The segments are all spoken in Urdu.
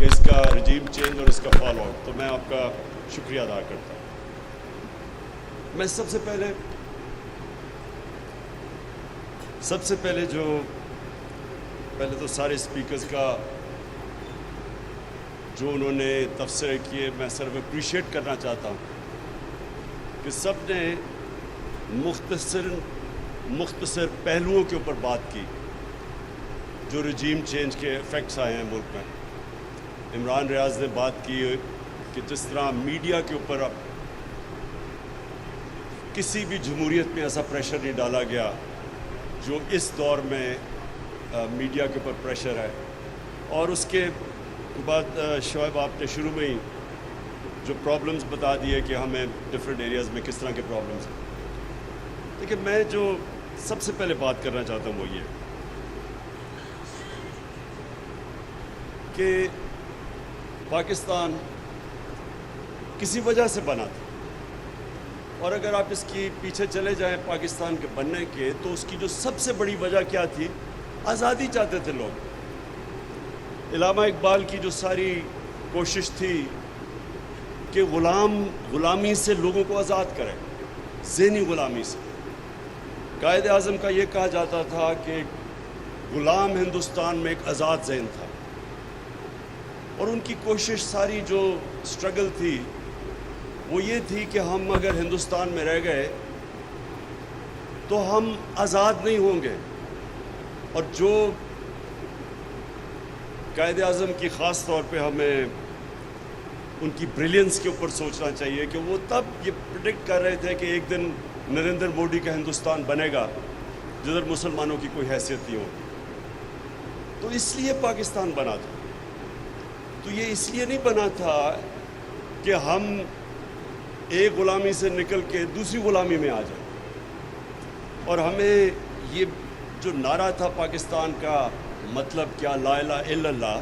کہ اس کا رجیم چینج اور اس کا فال آؤٹ، تو میں آپ کا شکریہ ادا کرتا ہوں۔ میں سب سے پہلے پہلے تو سارے اسپیکرز کا جو انہوں نے تبصرے کیے میں صرف اپریشیٹ کرنا چاہتا ہوں کہ سب نے مختصر پہلوؤں کے اوپر بات کی جو رجیم چینج کے ایفیکٹس آئے ہیں ملک میں۔ عمران ریاض نے بات کی کہ جس طرح میڈیا کے اوپر اب کسی بھی جمہوریت میں ایسا پریشر نہیں ڈالا گیا جو اس دور میں میڈیا کے اوپر پریشر ہے، اور اس کے بعد شعیب آپ نے شروع میں ہی جو پرابلمز بتا دیے کہ ہمیں ڈفرینٹ ایریاز میں کس طرح کے پرابلمز ہیں۔ دیکھیں، میں جو سب سے پہلے بات کرنا چاہتا ہوں وہ یہ کہ پاکستان کسی وجہ سے بنا تھا، اور اگر آپ اس کی پیچھے چلے جائیں پاکستان کے بننے کے، تو اس کی جو سب سے بڑی وجہ کیا تھی؟ آزادی چاہتے تھے لوگ۔ علامہ اقبال کی جو ساری کوشش تھی کہ غلامی سے لوگوں کو آزاد کرے، ذہنی غلامی سے۔ قائد اعظم کا یہ کہا جاتا تھا کہ غلام ہندوستان میں ایک آزاد ذہن تھا، اور ان کی کوشش ساری جو سٹرگل تھی وہ یہ تھی کہ ہم اگر ہندوستان میں رہ گئے تو ہم آزاد نہیں ہوں گے۔ اور جو قائد اعظم کی خاص طور پہ ہمیں ان کی بریلینس کے اوپر سوچنا چاہیے کہ وہ تب یہ پریڈکٹ کر رہے تھے کہ ایک دن نریندر مودی کا ہندوستان بنے گا جدھر مسلمانوں کی کوئی حیثیت نہیں ہوگی۔ تو اس لیے پاکستان بنا تھا۔ تو یہ اس لیے نہیں بنا تھا کہ ہم ایک غلامی سے نکل کے دوسری غلامی میں آ جائیں۔ اور ہمیں یہ جو نعرہ تھا پاکستان کا، مطلب کیا، لا الہ الا اللہ،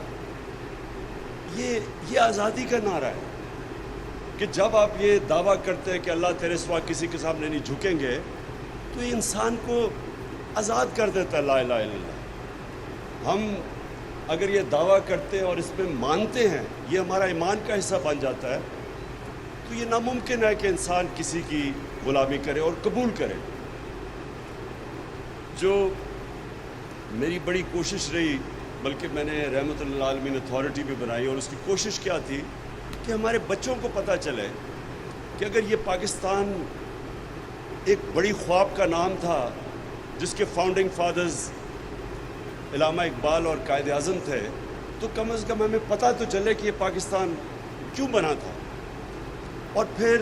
یہ آزادی کا نعرہ ہے کہ جب آپ یہ دعویٰ کرتے ہیں کہ اللہ تیرے سوا کسی کے سامنے نہیں جھکیں گے، تو یہ انسان کو آزاد کر دیتا ہے لا الہ الا اللہ۔ ہم اگر یہ دعویٰ کرتے ہیں اور اس پہ مانتے ہیں، یہ ہمارا ایمان کا حصہ بن جاتا ہے، تو یہ ناممکن ہے کہ انسان کسی کی غلامی کرے اور قبول کرے۔ جو میری بڑی کوشش رہی، بلکہ میں نے رحمت اللہ عالمین اتھارٹی بھی بنائی، اور اس کی کوشش کیا تھی کہ ہمارے بچوں کو پتہ چلے کہ اگر یہ پاکستان ایک بڑی خواب کا نام تھا جس کے فاؤنڈنگ فادرز علامہ اقبال اور قائد اعظم تھے، تو کم از کم ہمیں پتہ تو چلے کہ یہ پاکستان کیوں بنا تھا۔ اور پھر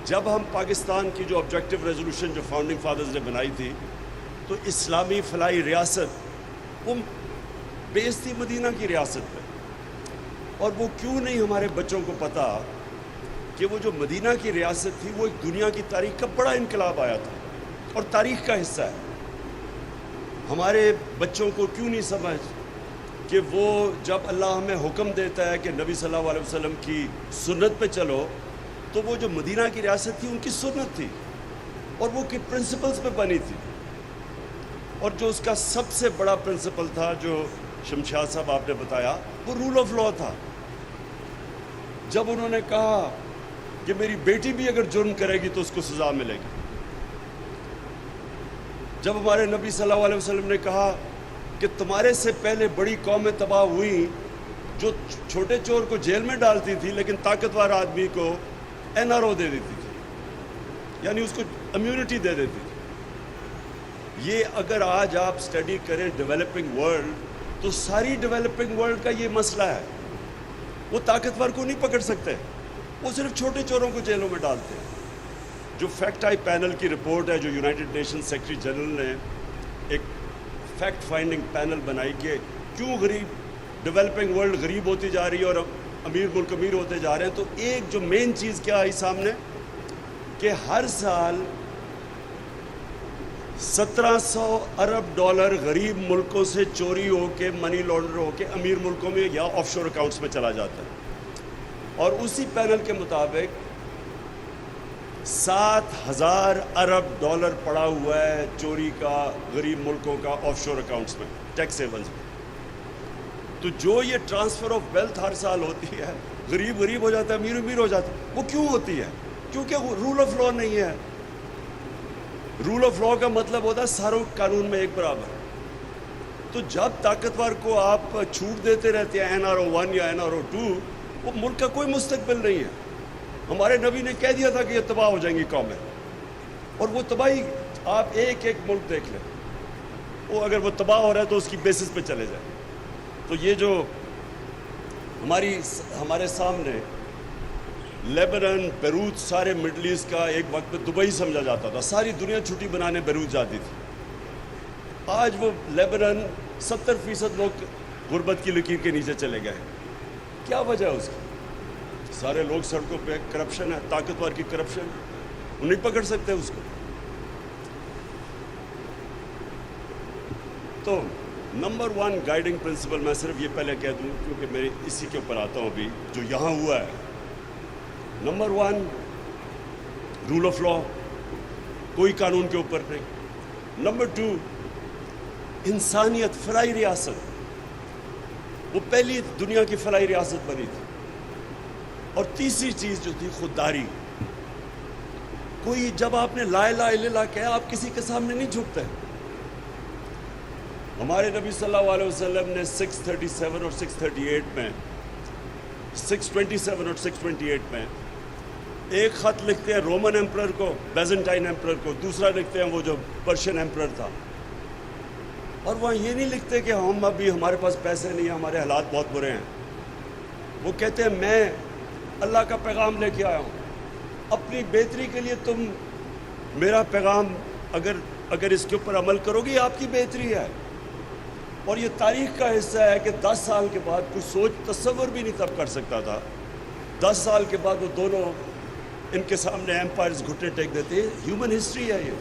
جب ہم پاکستان کی جو آبجیکٹیو ریزولوشن جو فاؤنڈنگ فادرز نے بنائی تھی، تو اسلامی فلاحی ریاست وہ بیس تھی مدینہ کی ریاست پہ۔ اور وہ کیوں نہیں ہمارے بچوں کو پتہ کہ وہ جو مدینہ کی ریاست تھی وہ ایک دنیا کی تاریخ کا بڑا انقلاب آیا تھا اور تاریخ کا حصہ ہے۔ ہمارے بچوں کو کیوں نہیں سمجھ کہ وہ جب اللہ ہمیں حکم دیتا ہے کہ نبی صلی اللہ علیہ وسلم کی سنت پہ چلو، تو وہ جو مدینہ کی ریاست تھی ان کی سنت تھی اور وہ کہ پرنسپلز پہ بنی تھی۔ اور جو اس کا سب سے بڑا پرنسپل تھا جو شمشاد صاحب آپ نے بتایا، وہ رول آف لا تھا۔ جب انہوں نے کہا کہ میری بیٹی بھی اگر جرم کرے گی تو اس کو سزا ملے گی، جب ہمارے نبی صلی اللہ علیہ وسلم نے کہا کہ تمہارے سے پہلے بڑی قومیں تباہ ہوئیں جو چھوٹے چور کو جیل میں ڈالتی تھی لیکن طاقتور آدمی کو این آر او دے دیتی تھی، یعنی اس کو امیونٹی دے دیتی تھی۔ یہ اگر آج آپ اسٹڈی کریں ڈیولپنگ ورلڈ، تو ساری ڈیولپنگ ورلڈ کا یہ مسئلہ ہے۔ وہ طاقتور کو نہیں پکڑ سکتے، وہ صرف چھوٹے چوروں کو جیلوں میں ڈالتے ہیں۔ جو فیکٹ آئی پینل کی رپورٹ ہے جو یونائٹڈ نیشن سیکرٹری جنرل نے ایک فیکٹ فائنڈنگ پینل بنائی کہ کیوں ڈیولپنگ ورلڈ غریب ہوتی جا رہی ہے اور امیر ملک امیر ہوتے جا رہے ہیں، تو ایک جو مین چیز کیا آئی سامنے کہ ہر سال 1700 ارب ڈالر غریب ملکوں سے چوری ہو کے، منی لانڈر ہو کے امیر ملکوں میں یا آف شور اکاؤنٹس میں چلا جاتا ہے۔ اور اسی پینل کے مطابق 7000 ارب ڈالر پڑا ہوا ہے چوری کا غریب ملکوں کا آف شور اکاؤنٹس میں، ٹیکس ہیونز میں۔ تو جو یہ ٹرانسفر آف ویلتھ ہر سال ہوتی ہے، غریب غریب ہو جاتا ہے، امیر امیر ہو جاتا ہے، وہ کیوں ہوتی ہے؟ کیونکہ رول آف لا نہیں ہے۔ رول آف لا کا مطلب ہوتا ہے ساروں قانون میں ایک برابر۔ تو جب طاقتور کو آپ چھوٹ دیتے رہتے ہیں NRO1 یا NRO2، وہ ملک کا کوئی مستقبل نہیں ہے۔ ہمارے نبی نے کہہ دیا تھا کہ یہ تباہ ہو جائیں گی قومیں، اور وہ تباہی آپ ایک ایک ملک دیکھ لیں، وہ اگر وہ تباہ ہو رہا ہے تو اس کی بیسس پہ چلے جائیں۔ تو یہ جو ہمارے سامنے لیبنان، بیروت، سارے مڈل ایسٹ کا ایک وقت میں دبئی سمجھا جاتا تھا، ساری دنیا چھٹی بنانے بیروت جاتی تھی۔ آج وہ لیبنان 70% لوگ غربت کی لکیر کے نیچے چلے گئے۔ کیا وجہ ہے اس کی؟ سارے لوگ سڑکوں پہ، کرپشن ہے، طاقتور کی کرپشن، وہ نہیں پکڑ سکتے اس کو۔ تو نمبر 1 گائیڈنگ پرنسپل، میں صرف یہ پہلے کہہ دوں کیونکہ میں اسی کے اوپر آتا ہوں ابھی جو یہاں ہوا ہے۔ نمبر 1 رول آف لا، کوئی قانون کے اوپر نہیں۔ نمبر 2 انسانیت، فلاحی ریاست، وہ پہلی دنیا کی فلاحی ریاست بنی تھی۔ اور تیسری چیز جو تھی خودداری۔ کوئی جب آپ نے لا الہ الا اللہ کہا، آپ کسی کے سامنے نہیں جھکتے۔ ہمارے نبی صلی اللہ علیہ وسلم نے 637 اور 638 میں 627 اور 628 میں ایک خط لکھتے ہیں رومن ایمپرر کو، بیزنٹائن ایمپرر کو، دوسرا لکھتے ہیں وہ جو پرشین ایمپرر تھا، اور وہاں یہ نہیں لکھتے کہ ہم ابھی ہمارے پاس پیسے نہیں ہیں، ہمارے حالات بہت برے ہیں۔ وہ کہتے ہیں میں اللہ کا پیغام لے کے آیا ہوں، اپنی بہتری کے لیے تم میرا پیغام اگر اس کے اوپر عمل کرو گے، یہ آپ کی بہتری ہے۔ اور یہ تاریخ کا حصہ ہے کہ 10 سال کے بعد کوئی سوچ تصور بھی نہیں تب کر سکتا تھا، 10 سال کے بعد وہ دونوں ان کے سامنے ایمپائرز گھٹنے ٹیک دیتے ہیں۔ ہیومن ہسٹری ہے یہ۔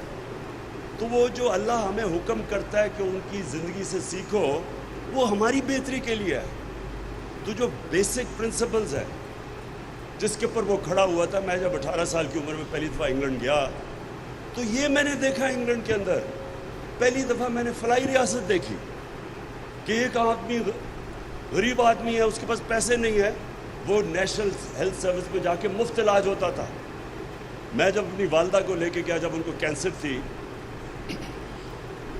تو وہ جو اللہ ہمیں حکم کرتا ہے کہ ان کی زندگی سے سیکھو، وہ ہماری بہتری کے لیے ہے۔ تو جو بیسک پرنسپلز ہے جس کے اوپر وہ کھڑا ہوا تھا، میں جب 18 سال کی عمر میں پہلی دفعہ انگلینڈ گیا تو یہ میں نے دیکھا انگلینڈ کے اندر پہلی دفعہ میں نے فلاحی ریاست دیکھی کہ ایک آدمی غریب آدمی ہے، اس کے پاس پیسے نہیں ہے، وہ نیشنل ہیلتھ سروس میں جا کے مفت علاج ہوتا تھا۔ میں جب اپنی والدہ کو لے کے گیا، جب ان کو کینسر تھی،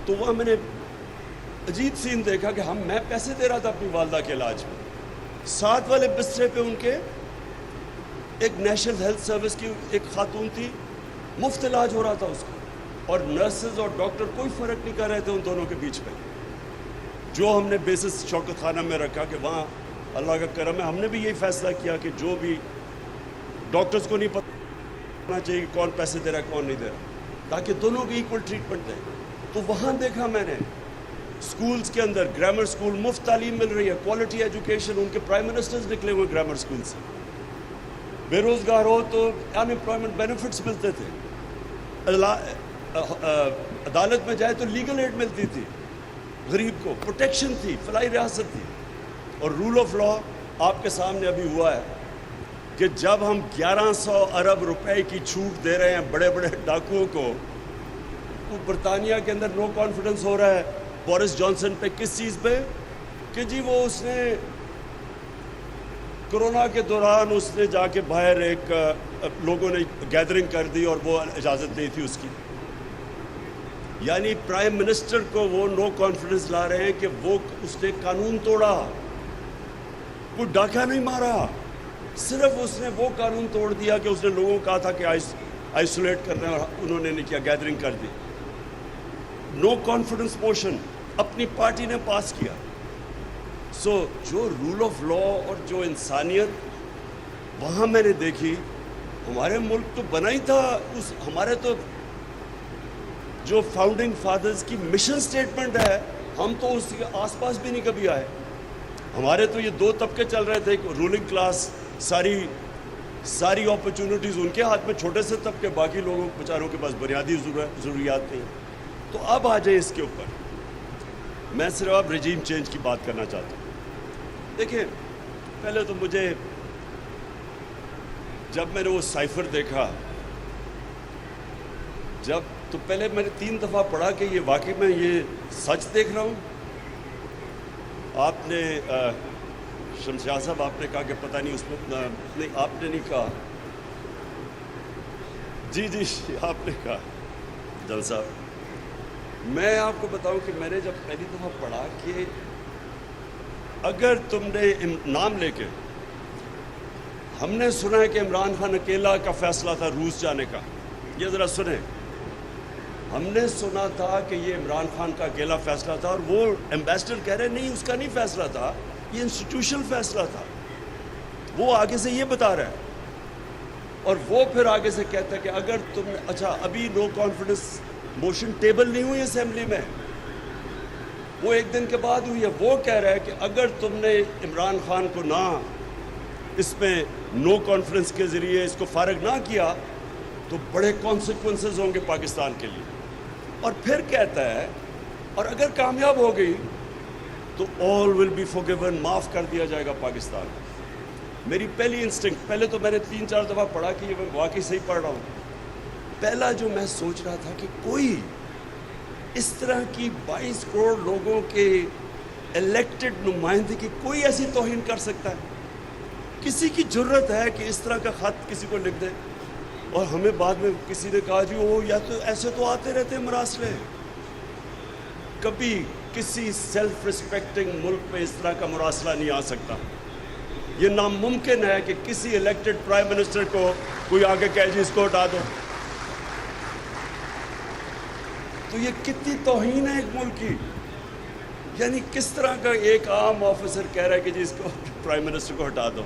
تو وہاں میں نے عجیب سین دیکھا کہ میں پیسے دے رہا تھا اپنی والدہ کے علاج میں، ساتھ والے بسترے پہ ان کے ایک نیشنل ہیلتھ سروس کی ایک خاتون تھی، مفت علاج ہو رہا تھا اس کا، اور نرسز اور ڈاکٹر کوئی فرق نہیں کر رہے تھے ان دونوں کے بیچ میں۔ جو ہم نے بیسس شوکت خانہ میں رکھا کہ وہاں اللہ کا کرم ہے، ہم نے بھی یہی فیصلہ کیا کہ جو بھی ڈاکٹرز کو نہیں پتہ ہونا چاہیے کہ کون پیسے دے رہا ہے کون نہیں دے رہا، تاکہ دونوں کی ایکول ٹریٹمنٹ دیں۔ تو وہاں دیکھا میں نے سکولز کے اندر، گرامر سکول، مفت تعلیم مل رہی ہے، کوالٹی ایجوکیشن، ان کے پرائم منسٹرز نکلے ہوئے گرامر سکول سے۔ بے روزگار ہو تو ان امپلائمنٹ بینیفٹس ملتے تھے، عدالت میں جائے تو لیگل ایڈ ملتی تھی، غریب کو پروٹیکشن تھی، فلاحی ریاست تھی۔ اور رول آف لا آپ کے سامنے ابھی ہوا ہے کہ جب ہم 1100 ارب روپے کی چھوٹ دے رہے ہیں بڑے بڑے ڈاکوؤں کو، وہ برطانیہ کے اندر نو کانفیڈنس ہو رہا ہے بورس جانسن پہ، کس چیز پہ؟ کہ جی وہ اس نے کرونا کے دوران اس نے جا کے باہر ایک لوگوں نے گیدرنگ کر دی اور وہ اجازت نہیں تھی اس کی۔ یعنی پرائم منسٹر کو وہ نو کانفیڈنس لا رہے ہیں کہ وہ اس نے قانون توڑا، کوئی ڈاکہ نہیں مارا، صرف اس نے وہ قانون توڑ دیا کہ اس نے لوگوں کو کہا تھا کہ آئسولیٹ کر رہے ہیں، اور انہوں نے نہیں کیا، گیدرنگ کر دی۔ نو کانفیڈنس موشن اپنی پارٹی نے پاس کیا۔ سو جو رول آف لا اور جو انسانیت وہاں میں نے دیکھی، ہمارے ملک تو بنا ہی تھا ہمارے تو جو فاؤنڈنگ فادرز کی مشن سٹیٹمنٹ ہے، ہم تو اس کے آس پاس بھی نہیں کبھی آئے۔ ہمارے تو یہ دو طبقے چل رہے تھے، رولنگ کلاس، ساری اپرچونٹیز ان کے ہاتھ میں، چھوٹے سے طبقے، باقی لوگوں بیچاروں کے پاس بنیادی ضروریات نہیں۔ تو اب آ جائیں اس کے اوپر، میں صرف اب رجیم چینج کی بات کرنا چاہتا ہوں۔ دیکھیں، پہلے تو مجھے جب میں نے وہ سائفر دیکھا، تو پہلے میں نے 3 دفعہ پڑھا کہ یہ واقعی میں یہ سچ دیکھ رہا ہوں، آپ نے شمشاد صاحب آپ نے کہا کہ پتہ نہیں اس وقت نہیں، آپ نے نہیں کہا، جی آپ نے کہا جل صاحب، میں آپ کو بتاؤں کہ میں نے جب پہلی دفعہ پڑھا کہ اگر تم نے نام لے کے، ہم نے سنا ہے کہ عمران خان اکیلا کا فیصلہ تھا روس جانے کا، یہ ذرا سنیں، ہم نے سنا تھا کہ یہ عمران خان کا اکیلا فیصلہ تھا، اور وہ ایمبیسڈر کہہ رہے نہیں اس کا نہیں فیصلہ تھا، یہ انسٹیٹیوشنل فیصلہ تھا، وہ آگے سے یہ بتا رہا ہے، اور وہ پھر آگے سے کہتا ہے کہ اگر تم، اچھا ابھی نو کانفیڈنس موشن ٹیبل نہیں ہوئی اسمبلی میں، وہ ایک دن کے بعد ہوئی ہے، وہ کہہ رہا ہے کہ اگر تم نے عمران خان کو نہ اس میں نو کانفیڈنس کے ذریعے اس کو فارغ نہ کیا تو بڑے کانسیکوینسز ہوں گے پاکستان کے لیے، اور پھر کہتا ہے اور اگر کامیاب ہو گئی تو all will be forgiven، معاف کر دیا جائے گا پاکستان۔ میری پہلی انسٹنکٹ، پہلے تو میں نے 3-4 دفعہ پڑھا کہ یہ میں واقعی صحیح پڑھ رہا ہوں، پہلا جو میں سوچ رہا تھا کہ کوئی اس طرح کی 22 کروڑ لوگوں کے الیکٹڈ نمائندگی کوئی ایسی توہین کر سکتا ہے؟ کسی کی جرت ہے کہ اس طرح کا خط کسی کو لکھ دے؟ اور ہمیں بعد میں کسی نے کہا جی وہ یا تو ایسے تو آتے رہتے ہیں مراسلے، کبھی کسی سیلف ریسپیکٹنگ ملک میں اس طرح کا مراسلہ نہیں آ سکتا، یہ ناممکن ہے کہ کسی الیکٹڈ پرائم منسٹر کو کوئی آگے کہے جی اس کو ہٹا دو، تو یہ کتنی توہین ہے ایک ملک کی، یعنی کس طرح کا ایک عام آفیسر کہہ رہا ہے کہ جی اس کو پرائم منسٹر کو ہٹا دو۔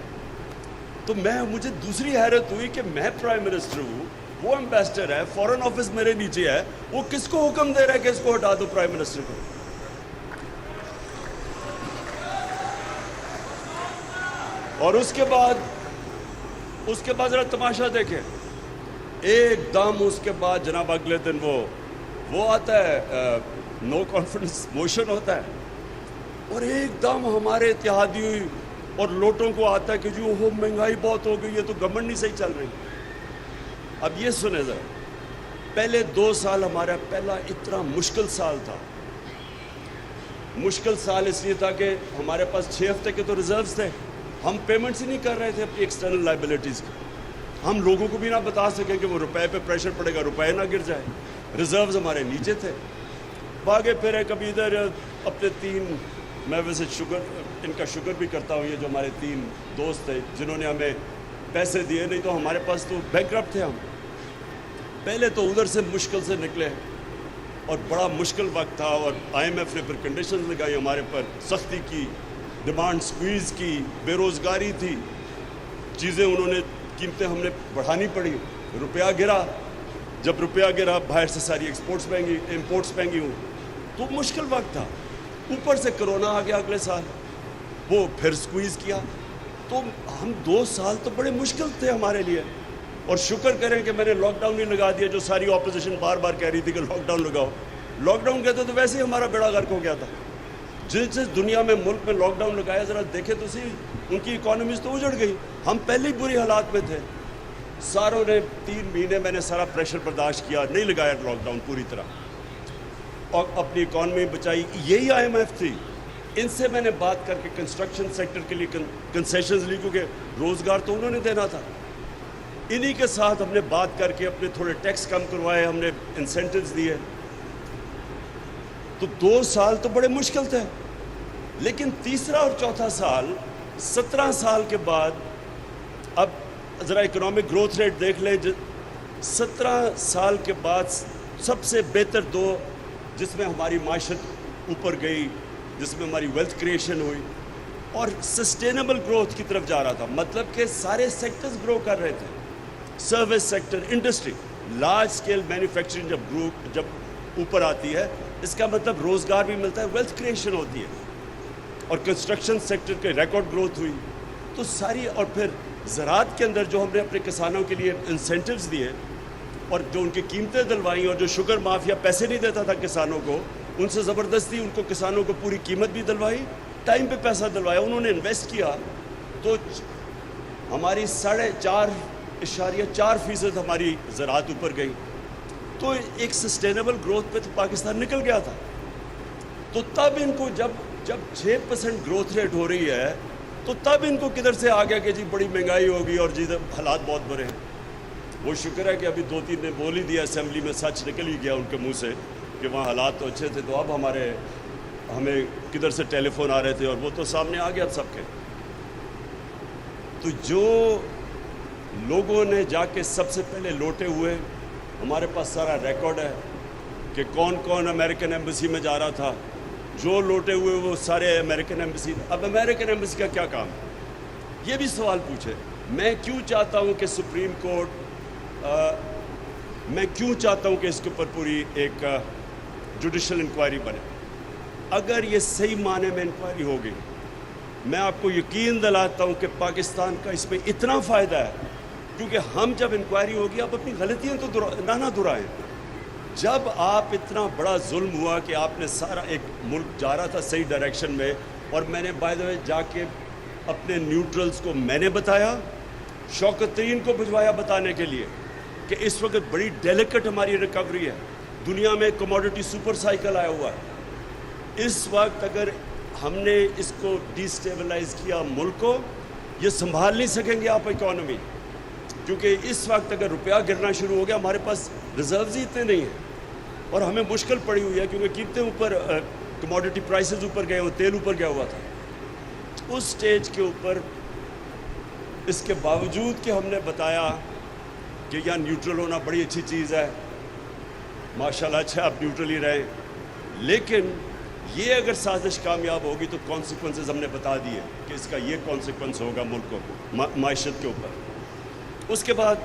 تو مجھے دوسری حیرت ہوئی کہ میں پرائم منسٹر ہوں، وہ ایمبیسڈر ہے، فورن آفس میرے نیچے ہے، وہ کس کو حکم دے رہا ہے کہ اس کو ہٹا دو پرائم منسٹر کو؟ اور اس کے بعد ذرا تماشا دیکھیں، ایک دم اس کے بعد جناب اگلے دن وہ آتا ہے، نو کانفیڈنس موشن ہوتا ہے، اور ایک دم ہمارے اتحادی اور لوٹوں کو آتا ہے کہ جو وہ مہنگائی بہت ہو گئی ہے تو گورنمنٹ نہیں صحیح چل رہی۔ اب یہ سنیں ذرا، پہلے 2 سال ہمارا پہلا اتنا مشکل سال تھا، مشکل سال اس لیے تھا کہ ہمارے پاس 6 ہفتے کے تو ریزروز تھے، ہم پیمنٹس ہی نہیں کر رہے تھے اپنی ایکسٹرنل لائبلٹیز کی، ہم لوگوں کو بھی نہ بتا سکیں کہ وہ روپے پہ پریشر پڑے گا، روپے نہ گر جائے، ریزروز ہمارے نیچے تھے، باغے پھرے کبھی ادھر اپنے 3، میں ویسے ان کا شکر بھی کرتا ہوں، یہ جو ہمارے 3 دوست تھے جنہوں نے ہمیں پیسے دیے، نہیں تو ہمارے پاس تو بینکرپٹ تھے ہم، پہلے تو ادھر سے مشکل سے نکلے اور بڑا مشکل وقت تھا، اور IMF نے پھر کنڈیشنز لگائی ہمارے پر، سختی کی، ڈیمانڈ سکویز کی، بے روزگاری تھی، چیزیں انہوں نے، قیمتیں ہم نے بڑھانی پڑی، روپیہ گرا، جب روپیہ گرا باہر سے ساری امپورٹس مہنگی ہوں، تو مشکل وقت تھا، اوپر سے کرونا آ گیا اگلے سال، وہ پھر سکویز کیا، تو ہم 2 سال تو بڑے مشکل تھے ہمارے لیے، اور شکر کریں کہ میں نے لاک ڈاؤن نہیں لگا دیا، جو ساری اپوزیشن بار بار کہہ رہی تھی کہ لاک ڈاؤن لگاؤ، لاک ڈاؤن کہتے تو ویسے ہی ہمارا بیڑا غرق ہو گیا تھا، جس دنیا میں ملک میں لاک ڈاؤن لگایا ذرا دیکھے تو صحیح، ان کی اکانومیز تو اجڑ گئی، ہم پہلے ہی بری حالات میں تھے، ساروں نے 3 مہینے میں نے سارا پریشر برداشت کیا، نہیں لگایا لاک ڈاؤن پوری طرح، اور اپنی اکانومی بچائی، یہی IMF تھی، ان سے میں نے بات کر کے کنسٹرکشن سیکٹر کے لیے کنسیشنز لی، کیونکہ روزگار تو انہوں نے دینا تھا، انہی کے ساتھ ہم نے بات کر کے اپنے تھوڑے ٹیکس کم کروائے، ہم نے انسینٹیوز دیے، تو 2 سال تو بڑے مشکل تھے، لیکن تیسرا اور چوتھا سال 17 سال کے بعد، اب ذرا اکنامک گروتھ ریٹ دیکھ لیں، 17 سال کے بعد سب سے بہتر 2 جس میں ہماری معیشت اوپر گئی، جس میں ہماری ویلتھ کریشن ہوئی اور سسٹینیبل گروتھ کی طرف جا رہا تھا، مطلب کہ سارے سیکٹرز گرو کر رہے تھے، service sector, industry, large scale manufacturing جب اوپر آتی ہے، اس کا مطلب روزگار بھی ملتا ہے، ویلتھ کریشن ہوتی ہے، اور کنسٹرکشن سیکٹر کے ریکارڈ گروتھ ہوئی، تو ساری، اور پھر زراعت کے اندر جو ہم نے اپنے کسانوں کے لیے انسینٹیوز دیے اور جو ان کی قیمتیں دلوائیں، اور جو شوگر مافیا پیسے نہیں دیتا تھا کسانوں کو، ان سے زبردستی ان کو کسانوں کو پوری قیمت بھی دلوائی، ٹائم پہ پیسہ دلوایا، انہوں نے انویسٹ کیا، تو ہماری 4.4% ہماری زراعت اوپر گئی، تو ایک سسٹینیبل گروتھ پہ تو پاکستان نکل گیا تھا، تو تب ان کو جب جب 6% گروتھ ریٹ ہو رہی ہے تو تب ان کو کدھر سے آ گیا کہ جی بڑی مہنگائی ہوگی اور جی حالات بہت برے ہیں. وہ شکر ہے کہ ابھی 2-3 نے بول ہی دیا اسمبلی میں, سچ نکل ہی گیا ان کے منہ سے کہ وہاں حالات تو اچھے تھے. تو اب ہمیں کدھر سے ٹیلی فون آ رہے تھے اور وہ تو سامنے آ گیا اب سب کے. تو جو لوگوں نے جا کے سب سے پہلے لوٹے ہوئے, ہمارے پاس سارا ریکارڈ ہے کہ کون کون امریکن ایمبیسی میں جا رہا تھا. جو لوٹے ہوئے وہ سارے امریکن ایمبیسی. اب امریکن ایمبیسی کا کیا کام ہے, یہ بھی سوال پوچھے. میں کیوں چاہتا ہوں کہ سپریم کورٹ, میں کیوں چاہتا ہوں کہ اس کے اوپر پوری ایک جوڈیشل انکوائری بنے. اگر یہ صحیح معنی میں انکوائری ہوگی, میں آپ کو یقین دلاتا ہوں کہ پاکستان کا اس میں اتنا فائدہ ہے, کیونکہ ہم جب انکوائری ہوگی آپ اپنی غلطیاں تو نہ دہرائیں. جب آپ اتنا بڑا ظلم ہوا کہ آپ نے سارا ایک ملک جا رہا تھا صحیح ڈائریکشن میں, اور میں نے بائی دا وے جا کے اپنے نیوٹرلز کو میں نے بتایا, شوکت ترین کو بھجوایا بتانے کے لیے کہ اس وقت بڑی ڈیلیکٹ ہماری ریکوری ہے. دنیا میں کموڈٹی سپر سائیکل آیا ہوا ہے. اس وقت اگر ہم نے اس کو ڈی سٹیبلائز کیا ملک کو, یہ سنبھال نہیں سکیں گے آپ اکانومی, کیونکہ اس وقت اگر روپیہ گرنا شروع ہو گیا, ہمارے پاس ریزروز ہی اتنے نہیں ہیں اور ہمیں مشکل پڑی ہوئی ہے کیونکہ قیمتیں اوپر, کموڈٹی پرائسز اوپر گئے ہوئے, تیل اوپر گیا ہوا تھا. اس سٹیج کے اوپر اس کے باوجود کہ ہم نے بتایا کہ یہاں نیوٹرل ہونا بڑی اچھی چیز ہے, ماشاءاللہ اچھا آپ نیوٹرل ہی رہیں, لیکن یہ اگر سازش کامیاب ہوگی تو کانسیکوینسز ہم نے بتا دیے کہ اس کا یہ کانسیکوینس ہوگا ملک کو, معیشت کے اوپر. اس کے بعد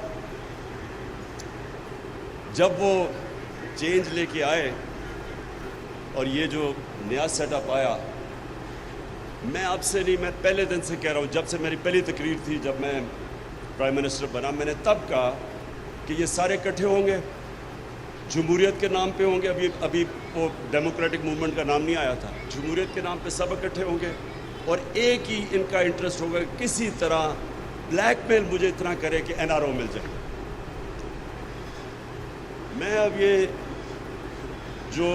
جب وہ چینج لے کے آئے اور یہ جو نیا سیٹ اپ آیا, میں آپ سے نہیں, میں پہلے دن سے کہہ رہا ہوں, جب سے میری پہلی تقریر تھی جب میں پرائم منسٹر بنا, میں نے تب کہا کہ یہ سارے اکٹھے ہوں گے, جمہوریت کے نام پہ ہوں گے. ابھی وہ ڈیموکریٹک موومنٹ کا نام نہیں آیا تھا, جمہوریت کے نام پہ سب اکٹھے ہوں گے, اور ایک ہی ان کا انٹرسٹ ہوگا کہ کسی طرح بلیک میل مجھے اتنا کرے کہ NRO مل جائے. میں اب یہ جو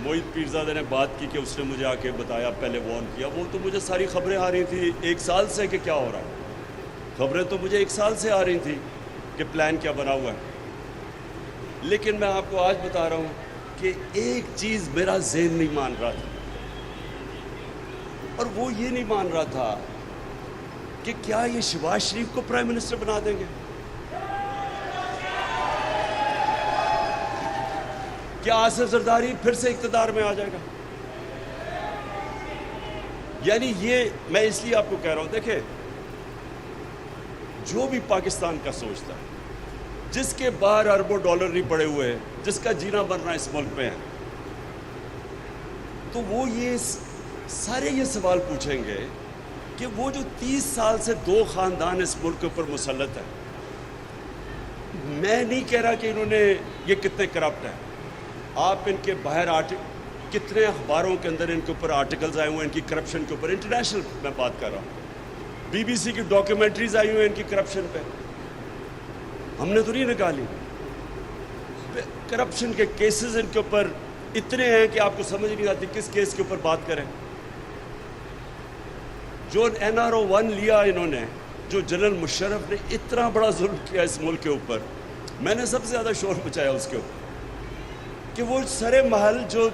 موہت پیرزادہ نے بات کی کہ اس نے مجھے آ کے بتایا, پہلے وارن کیا, وہ تو مجھے ساری خبریں آ رہی تھیں 1 سال سے کہ کیا ہو رہا ہے. خبریں تو مجھے 1 سال سے آ رہی تھیں کہ پلان کیا بنا ہوا ہے. لیکن میں آپ کو آج بتا رہا ہوں کہ ایک چیز میرا ذہن نہیں مان رہا تھا, اور وہ یہ نہیں مان رہا تھا کہ کیا یہ شہباز شریف کو پرائم منسٹر بنا دیں گے, کیا آصف زرداری پھر سے اقتدار میں آ جائے گا. یعنی یہ میں اس لیے آپ کو کہہ رہا ہوں, دیکھیں جو بھی پاکستان کا سوچتا ہے, جس کے باہر اربوں ڈالر نہیں پڑے ہوئے ہیں, جس کا جینا مرنا اس ملک میں ہے, تو وہ یہ سارے یہ سوال پوچھیں گے کہ وہ جو 30 سال سے 2 خاندان اس ملک کے اوپر مسلط ہیں, میں نہیں کہہ رہا کہ انہوں نے یہ کتنے کرپٹ ہیں. آپ ان کے باہر کتنے اخباروں کے اندر ان کے اوپر آرٹیکلز آئے ہوئے ہیں ان کی کرپشن کے اوپر, انٹرنیشنل میں بات کر رہا ہوں, BBC کی ڈاکیومنٹریز آئی ہوئی ہیں ان کی کرپشن پہ, ہم نے تو نہیں نکالی. کرپشن کے کیسز ان کے اوپر اتنے ہیں کہ آپ کو سمجھ نہیں آتی کس کیس کے اوپر بات کریں. جو NRO 1 لیا انہوں نے, جو جنرل مشرف نے اتنا بڑا ظلم کیا اس ملک کے اوپر, میں نے سب سے زیادہ شور مچایا اس کے اوپر کہ وہ سرے محل جو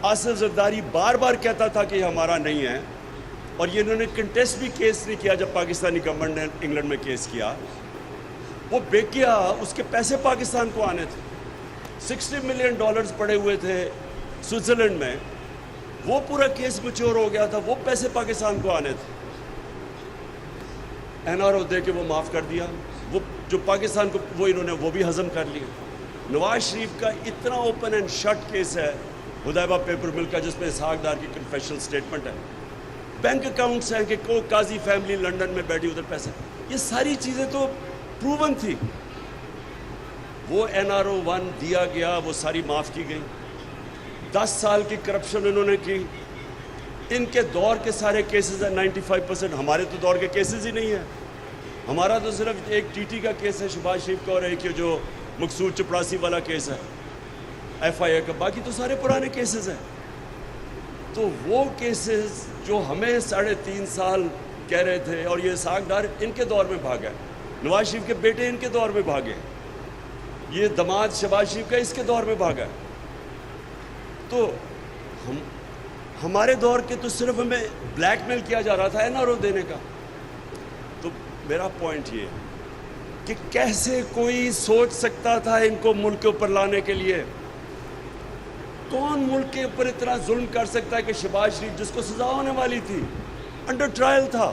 آصف زرداری بار بار کہتا تھا کہ یہ ہمارا نہیں ہے, اور یہ انہوں نے کنٹیسٹ بھی کیس نہیں کیا جب پاکستانی گورنمنٹ نے انگلینڈ میں کیس کیا, وہ بیک گیا, اس کے پیسے پاکستان کو آنے تھے. $60 ملین پڑے ہوئے تھے سوئٹزرلینڈ میں, وہ پورا کیس میچور ہو گیا تھا, وہ پیسے پاکستان کو آنے تھے. NRO دے کے وہ معاف کر دیا, وہ جو پاکستان کو وہ انہوں نے وہ بھی ہضم کر لیا. نواز شریف کا اتنا اوپن اینڈ شٹ کیس ہے حدیبہ پیپر مل کا, جس میں اسحاق ڈار کی کنفیشنل سٹیٹمنٹ ہے, بینک اکاؤنٹس ہیں کہ کو قاضی فیملی لنڈن میں بیٹھی ادھر پیسے, یہ ساری چیزیں تو پروون تھی. وہ NRO 1 دیا گیا, وہ ساری معاف کی گئی. 10 سال کی کرپشن انہوں نے کی. ان کے دور کے سارے کیسز ہیں 95%, ہمارے تو دور کے کیسز ہی نہیں ہیں. ہمارا تو صرف ایک TT کا کیس ہے شہباز شریف کا, اور ایک جو مقصود چپراسی والا کیس ہے FIA کا, باقی تو سارے پرانے کیسز ہیں. تو وہ کیسز جو ہمیں 3.5 سال کہہ رہے تھے اور یہ اسحاق ڈار ان کے دور میں بھاگا، نواز شریف کے بیٹے ان کے دور میں بھاگے، یہ داماد شہباز شریف کا اس کے دور میں بھاگا، تو ہمارے دور کے تو صرف ہمیں بلیک میل کیا جا رہا تھا این آر او دینے کا. تو میرا پوائنٹ یہ ہے کہ کیسے کوئی سوچ سکتا تھا ان کو ملک کے اوپر لانے کے لیے؟ کون ملک کے اوپر اتنا ظلم کر سکتا ہے کہ شہباز شریف جس کو سزا ہونے والی تھی، انڈر ٹرائل تھا،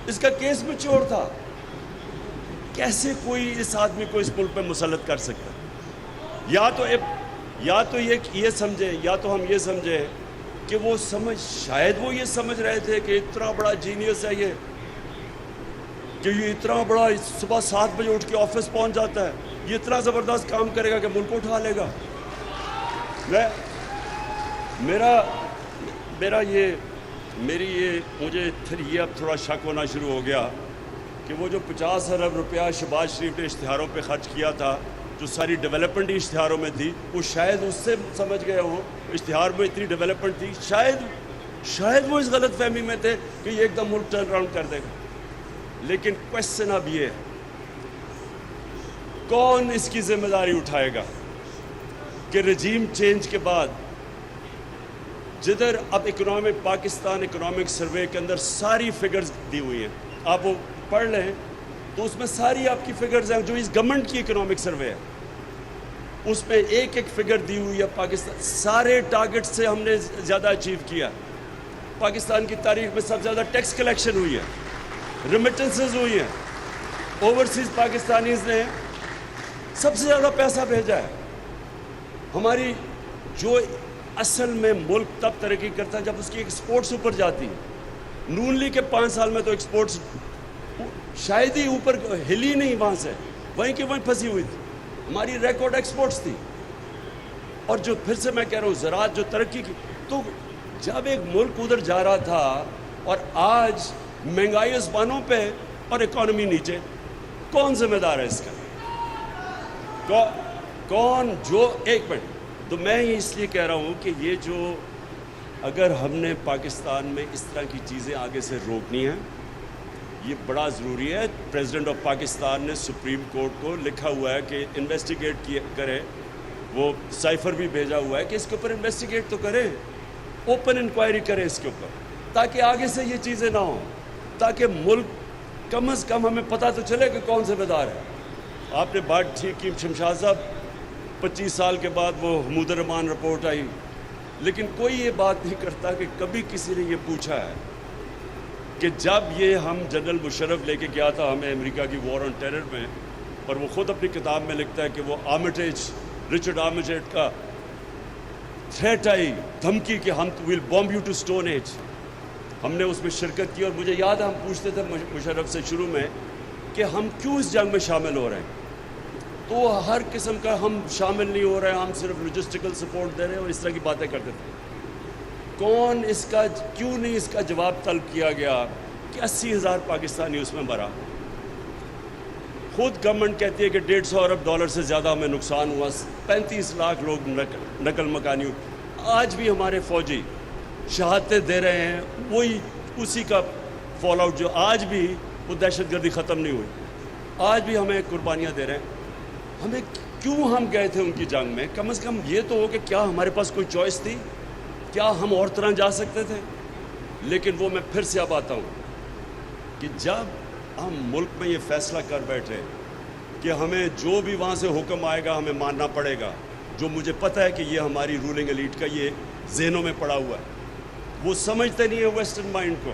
اس کا کیس میچور تھا، کیسے کوئی اس آدمی کو اس ملک پہ مسلط کر سکتا؟ یا تو یہ سمجھے، یا تو ہم یہ سمجھے کہ وہ شاید وہ یہ سمجھ رہے تھے کہ اتنا بڑا جینیس ہے یہ، کہ یہ اتنا بڑا صبح 7 بجے اٹھ کے آفس پہنچ جاتا ہے، یہ اتنا زبردست کام کرے گا کہ ملک کو اٹھا لے گا. مجھے پھر یہ اب تھوڑا شک ہونا شروع ہو گیا کہ وہ جو 50 ارب روپیہ شہباز شریف نے اشتہاروں پہ خرچ کیا تھا، جو ساری ڈیولپمنٹ اشتہاروں میں تھی، وہ شاید اس سے سمجھ گئے ہوں اشتہار میں اتنی ڈیولپمنٹ تھی، شاید وہ اس غلط فہمی میں تھے کہ یہ ایک دم ملک ٹرن اراؤنڈ کر دے گا. لیکن کوشچن اب یہ ہے، کون اس کی ذمہ داری اٹھائے گا کہ رجیم چینج کے بعد جدھر اب پاکستان اکنامک سروے کے اندر ساری فگرز دی ہوئی ہیں، آپ وہ پڑھ لیں تو اس میں ساری آپ کی فگرز ہیں جو اس گورنمنٹ کی اکنامک سروے ہے، اس میں ایک فگر دی ہوئی ہے. پاکستان سارے ٹارگٹ سے ہم نے زیادہ اچیو کیا. پاکستان کی تاریخ میں سب سے زیادہ ٹیکس کلیکشن ہوئی ہے، ریمیٹنسز ہوئی ہیں، اوورسیز پاکستانیز نے سب سے زیادہ پیسہ بھیجا ہے. ہماری جو اصل میں ملک تب ترقی کرتا ہے جب اس کی ایکسپورٹس اوپر جاتی. نون لیگ کے 5 سال میں تو ایکسپورٹس شاید ہی اوپر ہلی نہیں، وہاں سے وہیں کی وہیں پھنسی ہوئی تھی. ہماری ریکارڈ ایکسپورٹس تھی. اور جو پھر سے میں کہہ رہا ہوں زراعت جو ترقی کی، تو جب ایک ملک ادھر جا رہا تھا اور آج مہنگائی آسمانوں پہ اور اکانومی نیچے، کون ذمہ دار ہے اس کا؟ کون؟ جو ایک منٹ، تو میں اس لیے کہہ رہا ہوں کہ یہ جو اگر ہم نے پاکستان میں اس طرح کی چیزیں آگے سے روکنی ہیں، یہ بڑا ضروری ہے. پریزیڈنٹ آف پاکستان نے سپریم کورٹ کو لکھا ہوا ہے کہ انویسٹیگیٹ کرے، وہ سائفر بھی بھیجا ہوا ہے کہ اس کے اوپر انویسٹیگیٹ تو کرے، اوپن انکوائری کرے اس کے اوپر، تاکہ آگے سے یہ چیزیں نہ ہوں، تاکہ ملک کم از کم ہمیں پتہ تو چلے کہ کون ذمہ دار ہے. آپ نے بات ٹھیک کی شمشاد صاحب، 25 سال کے بعد وہ حمود الرحمان رپورٹ آئی، لیکن کوئی یہ بات نہیں کرتا کہ کبھی کسی نے یہ پوچھا ہے کہ جب یہ ہم جنرل مشرف لے کے گیا تھا ہمیں امریکہ کی وار آن ٹیرر میں، اور وہ خود اپنی کتاب میں لکھتا ہے کہ وہ رچرڈ آرمیٹیج کا تھریٹ آئی، دھمکی کہ ہم we'll bomb you to stone age, ہم نے اس میں شرکت کی. اور مجھے یاد ہے ہم پوچھتے تھے مشرف سے شروع میں کہ ہم کیوں اس جنگ میں شامل ہو رہے ہیں، تو ہر قسم کا ہم شامل نہیں ہو رہے ہیں، ہم صرف لوجسٹیکل سپورٹ دے رہے ہیں اور اس طرح کی باتیں کرتے تھے. کیوں نہیں اس کا جواب طلب کیا گیا کہ 80,000 پاکستانی اس میں مرا. خود گورنمنٹ کہتی ہے کہ $150 ارب سے زیادہ ہمیں نقصان ہوا، 35 لاکھ لوگ نقل مکانی ہوئی. آج بھی ہمارے فوجی شہادتیں دے رہے ہیں، وہی اسی کا فال آؤٹ، جو آج بھی وہ دہشت گردی ختم نہیں ہوئی، آج بھی ہمیں قربانیاں دے رہے ہیں. ہمیں کیوں ہم گئے تھے ان کی جنگ میں؟ کم از کم یہ تو ہو کہ کیا ہمارے پاس کوئی چوائس تھی؟ کیا ہم اور طرح جا سکتے تھے؟ لیکن وہ میں پھر سے اب آتا ہوں کہ جب ہم ملک میں یہ فیصلہ کر بیٹھے کہ ہمیں جو بھی وہاں سے حکم آئے گا ہمیں ماننا پڑے گا، جو مجھے پتہ ہے کہ یہ ہماری رولنگ ایلیٹ کا یہ ذہنوں میں پڑا ہوا ہے، وہ سمجھتے نہیں ہے ویسٹرن مائنڈ کو.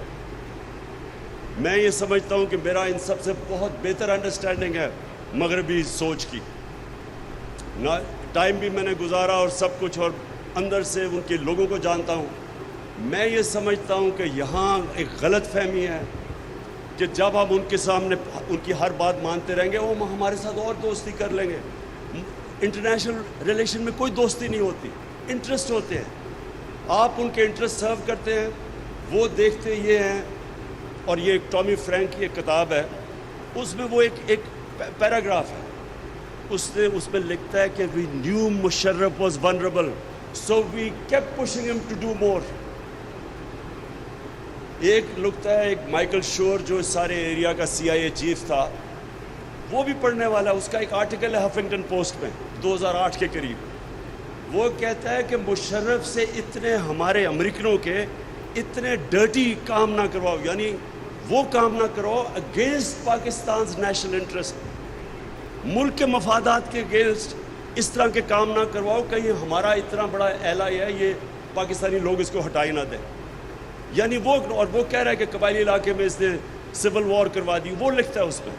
میں یہ سمجھتا ہوں کہ میرا ان سب سے بہت بہتر انڈرسٹینڈنگ ہے مغربی سوچ کی. ٹائم بھی میں نے گزارا اور سب کچھ، اور اندر سے ان کے لوگوں کو جانتا ہوں. میں یہ سمجھتا ہوں کہ یہاں ایک غلط فہمی ہے کہ جب ہم ان کے سامنے ان کی ہر بات مانتے رہیں گے وہ ہمارے ساتھ اور دوستی کر لیں گے. انٹرنیشنل ریلیشن میں کوئی دوستی نہیں ہوتی، انٹرسٹ ہوتے ہیں. آپ ان کے انٹرسٹ سرو کرتے ہیں، وہ دیکھتے یہ ہیں. اور یہ ایک ٹامی فرینک کی ایک کتاب ہے، اس میں وہ ایک پیراگراف ہے، اس میں لکھتا ہے کہ we knew Musharraf was vulnerable So we kept pushing him to do more. ایک لکتا ہے ایک مائیکل شور جو سارے ایریا کا CIA چیف تھا, وہ بھی پڑھنے والا, اس کا ایک آرٹیکل ہے ہفنگٹن پوسٹ میں 2008 کے قریب. وہ کہتا ہے کہ مشرف سے اتنے ہمارے امریکنوں کے اتنے ڈرٹی کام نہ کرواؤ, یعنی وہ کام نہ کرو اگینسٹ پاکستان's نیشنل انٹرسٹ, ملک کے مفادات کے اگینسٹ اس طرح کے کام نہ کرواؤ, کہیں ہمارا اتنا بڑا ایلائی ہے یہ پاکستانی لوگ اس کو ہٹائی نہ دیں. یعنی وہ, اور وہ کہہ رہا ہے کہ قبائلی علاقے میں اس نے سول وار کروا دی, وہ لکھتا ہے اس میں,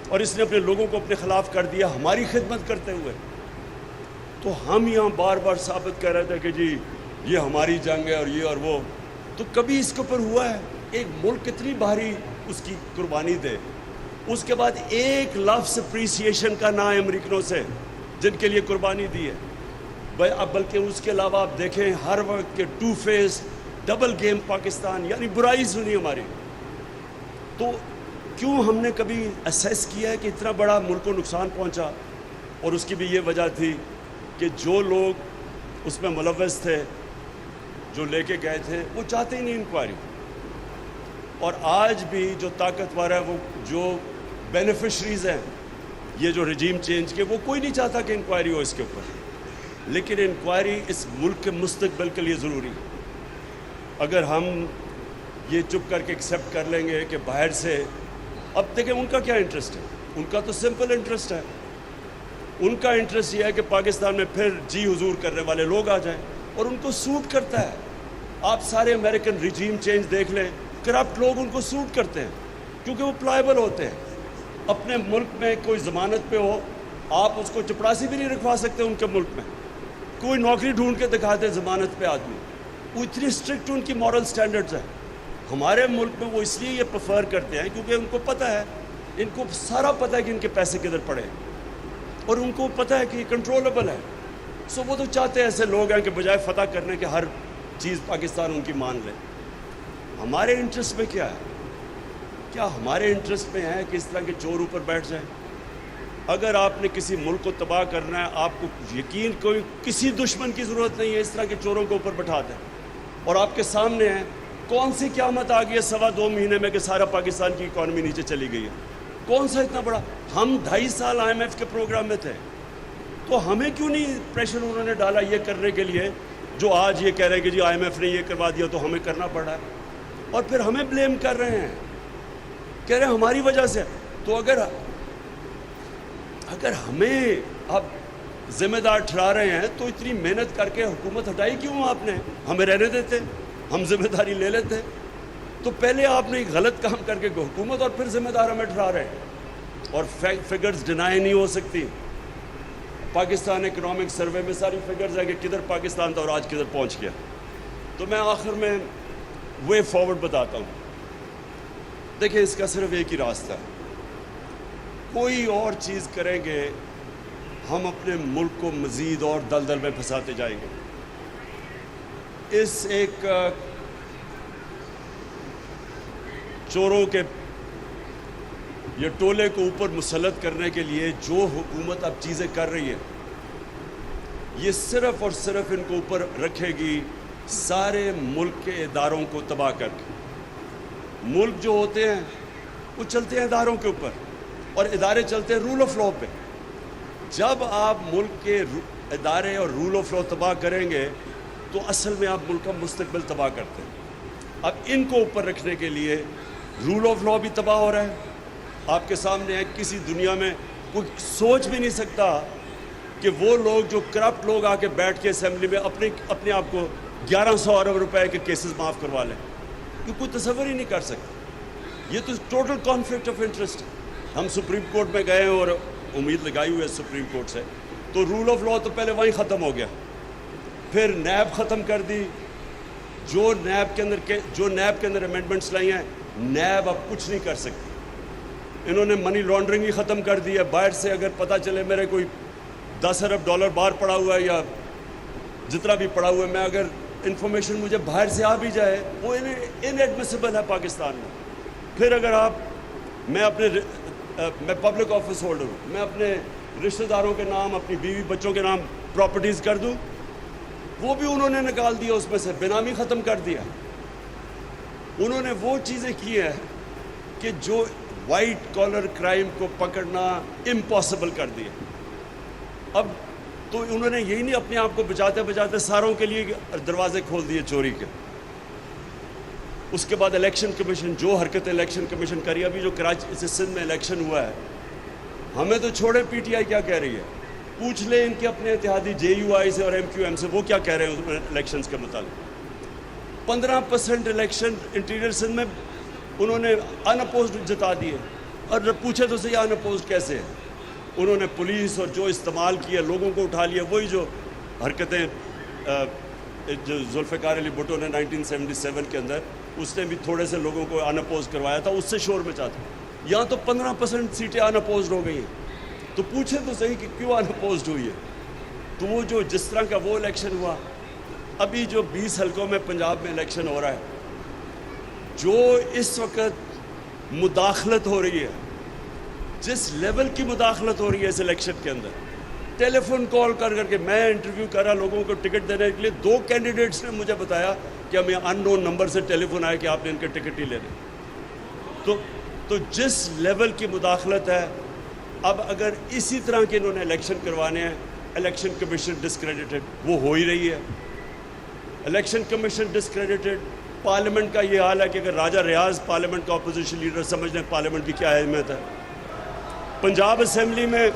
اور اس نے اپنے لوگوں کو اپنے خلاف کر دیا ہماری خدمت کرتے ہوئے. تو ہم یہاں بار بار ثابت کر رہے تھے کہ جی یہ ہماری جنگ ہے اور یہ اور وہ, تو کبھی اس کے اوپر ہوا ہے ایک ملک کتنی بھاری اس کی قربانی دے, اس کے بعد ایک لفظ اپریسیشن کا نہ ہے امریکنوں سے جن کے لیے قربانی دی ہے. اب بلکہ اس کے علاوہ آپ دیکھیں ہر وقت کے two face double game Pakistan, یعنی برائی سنی ہماری. تو کیوں ہم نے کبھی اسیس کیا ہے کہ اتنا بڑا ملک کو نقصان پہنچا؟ اور اس کی بھی یہ وجہ تھی کہ جو لوگ اس میں ملوث تھے, جو لے کے گئے تھے, وہ چاہتے ہی نہیں انکوائری. اور آج بھی جو طاقتور ہے, وہ جو بینیفیشریز ہیں یہ جو رجیم چینج کے, وہ کوئی نہیں چاہتا کہ انکوائری ہو اس کے اوپر. لیکن انکوائری اس ملک کے مستقبل کے لیے ضروری ہے. اگر ہم یہ چپ کر کے ایکسیپٹ کر لیں گے کہ باہر سے, اب دیکھیں ان کا کیا انٹرسٹ ہے, ان کا تو سمپل انٹرسٹ ہے, ان کا انٹرسٹ یہ ہے کہ پاکستان میں پھر جی حضور کرنے والے لوگ آ جائیں, اور ان کو سوٹ کرتا ہے. آپ سارے امریکن رجیم چینج دیکھ لیں, کرپٹ لوگ ان کو سوٹ کرتے ہیں کیونکہ وہ پلائبل ہوتے ہیں. اپنے ملک میں کوئی ضمانت پہ ہو, آپ اس کو چپڑاسی بھی نہیں رکھوا سکتے ان کے ملک میں. کوئی نوکری ڈھونڈ کے دکھاتے ضمانت پہ آدمی, وہ اتنی اسٹرکٹ ان کی مورل سٹینڈرڈز ہیں. ہمارے ملک میں وہ اس لیے یہ پریفر کرتے ہیں کیونکہ ان کو پتہ ہے, ان کو سارا پتہ ہے کہ ان کے پیسے کدھر پڑے, اور ان کو پتہ ہے کہ یہ کنٹرولبل ہے. سو وہ تو چاہتے ہیں ایسے لوگ ہیں کہ بجائے فتح کرنے کے ہر چیز پاکستان ان کی مان لے. ہمارے انٹرسٹ میں کیا ہے؟ کیا ہمارے انٹرسٹ میں ہے کہ اس طرح کے چور اوپر بیٹھ جائیں؟ اگر آپ نے کسی ملک کو تباہ کرنا ہے, آپ کو یقین کوئی کسی دشمن کی ضرورت نہیں ہے, اس طرح کے چوروں کو اوپر بٹھا دیں. اور آپ کے سامنے ہے کون سی قیامت آ گئی ہے 2.25 مہینے میں کہ سارا پاکستان کی اکانومی نیچے چلی گئی ہے. کون سا اتنا بڑا, ہم 2.5 سال IMF کے پروگرام میں تھے, تو ہمیں کیوں نہیں پریشر انہوں نے ڈالا یہ کرنے کے لیے جو آج یہ کہہ رہے ہیں کہ جی IMF نے یہ کروا دیا تو ہمیں کرنا پڑا ہے, اور پھر ہمیں بلیم کر رہے ہیں, کہہ رہے ہیں ہماری وجہ سے. تو اگر ہمیں اب ذمہ دار ٹھہرا رہے ہیں تو اتنی محنت کر کے حکومت ہٹائی کیوں آپ نے؟ ہمیں رہنے دیتے, ہم ذمہ داری لے لیتے. تو پہلے آپ نے ایک غلط کام کر کے حکومت, اور پھر ذمہ دار ہمیں ٹھہرا رہے ہیں. اور فگرز ڈینائی نہیں ہو سکتی. پاکستان اکنامک سروے میں ساری فگرز ہیں کہ کدھر پاکستان تھا اور آج کدھر پہنچ گیا. تو میں آخر میں وے فارورڈ بتاتا ہوں. دیکھیں اس کا صرف ایک ہی راستہ ہے, کوئی اور چیز کریں گے ہم اپنے ملک کو مزید اور دلدل میں پھنساتے جائیں گے. اس ایک چوروں کے یہ ٹولے کو اوپر مسلط کرنے کے لیے جو حکومت اب چیزیں کر رہی ہے, یہ صرف اور صرف ان کو اوپر رکھے گی سارے ملک کے اداروں کو تباہ کر کے. ملک جو ہوتے ہیں وہ چلتے ہیں اداروں کے اوپر, اور ادارے چلتے ہیں رول آف لاء پہ. جب آپ ملک کے ادارے اور رول آف لاء تباہ کریں گے تو اصل میں آپ ملک کا مستقبل تباہ کرتے ہیں. اب ان کو اوپر رکھنے کے لیے رول آف لاء بھی تباہ ہو رہا ہے. آپ کے سامنے ہے, کسی دنیا میں کوئی سوچ بھی نہیں سکتا کہ وہ لوگ جو کرپٹ لوگ آ کے بیٹھ کے اسمبلی میں اپنے آپ کو 1100 ارب روپے کے کیسز معاف کروا لیں, یہ کوئی تصور ہی نہیں کر سکتا. یہ تو ٹوٹل کانفلکٹ آف انٹرسٹ. ہم سپریم کورٹ میں گئے اور امید لگائی ہوئی ہے سپریم کورٹ سے, تو رول آف لاء تو پہلے وہیں ختم ہو گیا, پھر نیب ختم کر دی. جو نیب کے اندر امینڈمنٹس لائی ہیں, نیب اب کچھ نہیں کر سکتی. انہوں نے منی لانڈرنگ ہی ختم کر دی ہے. باہر سے اگر پتہ چلے میرے کوئی 10 ارب ڈالر باہر پڑا ہوا ہے یا جتنا بھی پڑا ہوا ہے, میں اگر انفارمیشن مجھے باہر سے آ بھی جائے, وہ ان ایڈمیسیبل ہے پاکستان میں. پھر اگر میں پبلک آفس ہولڈر ہوں, میں اپنے رشتہ داروں کے نام, اپنی بیوی بچوں کے نام پراپرٹیز کر دوں, وہ بھی انہوں نے نکال دیا اس میں سے، بینامی ختم کر دیا. انہوں نے وہ چیزیں کی ہیں کہ جو وائٹ کالر کرائم کو پکڑنا امپاسبل کر دیا. اب تو انہوں نے یہی نہیں اپنے آپ کو بچاتے بچاتے ساروں کے لیے دروازے کھول دیے چوری کے. اس کے بعد الیکشن کمیشن جو حرکت الیکشن کمیشن کری، ابھی جو کراچی سے سندھ میں الیکشن ہوا ہے، ہمیں تو چھوڑے پی ٹی آئی کیا کہہ رہی ہے، پوچھ لیں ان کے اپنے اتحادی جے یو آئی سے اور ایم کیو ایم سے، وہ کیا کہہ رہے ہیں الیکشنز کے متعلق. 15% الیکشن انٹیریئر سندھ میں انہوں نے ان اپوزڈ جتا دیے. اور جب پوچھے تو صحیح ان اپوزڈ کیسے ہے، انہوں نے پولیس اور جو استعمال کیا لوگوں کو اٹھا لیا، وہی جو حرکتیں جو ذوالفقار علی بھٹو نے 1977 کے اندر، اس نے بھی تھوڑے سے لوگوں کو ان اپوز کروایا تھا، اس سے شور مچا تھا. یہاں تو 15% سیٹیں ان اپوزڈ ہو گئی ہیں. تو پوچھیں تو صحیح کہ کیوں ان اپوزڈ ہوئی ہے. تو وہ جو جس طرح کا وہ الیکشن ہوا، ابھی جو 20 حلقوں میں پنجاب میں الیکشن ہو رہا ہے، جو اس وقت مداخلت ہو رہی ہے، جس لیول کی مداخلت ہو رہی ہے اس الیکشن کے اندر، ٹیلی فون کال کر کے میں انٹرویو کر رہا لوگوں کو ٹکٹ دینے کے لیے. 2 کینڈیڈیٹس نے مجھے بتایا کہ ہمیں ان نون نمبر سے ٹیلی فون آیا کہ آپ نے ان کے ٹکٹ ہی لینے. تو جس لیول کی مداخلت ہے، اب اگر اسی طرح کے انہوں نے الیکشن کروانے ہیں، الیکشن کمیشن ڈسکریڈٹڈ وہ ہو ہی رہی ہے. Election commission ڈسکریڈٹڈ. پارلیمنٹ کا یہ حال ہے کہ اگر راجہ ریاض پارلیمنٹ کا اپوزیشن لیڈر سمجھ لیں پارلیمنٹ کی کیا اہمیت ہے. پنجاب اسمبلی میں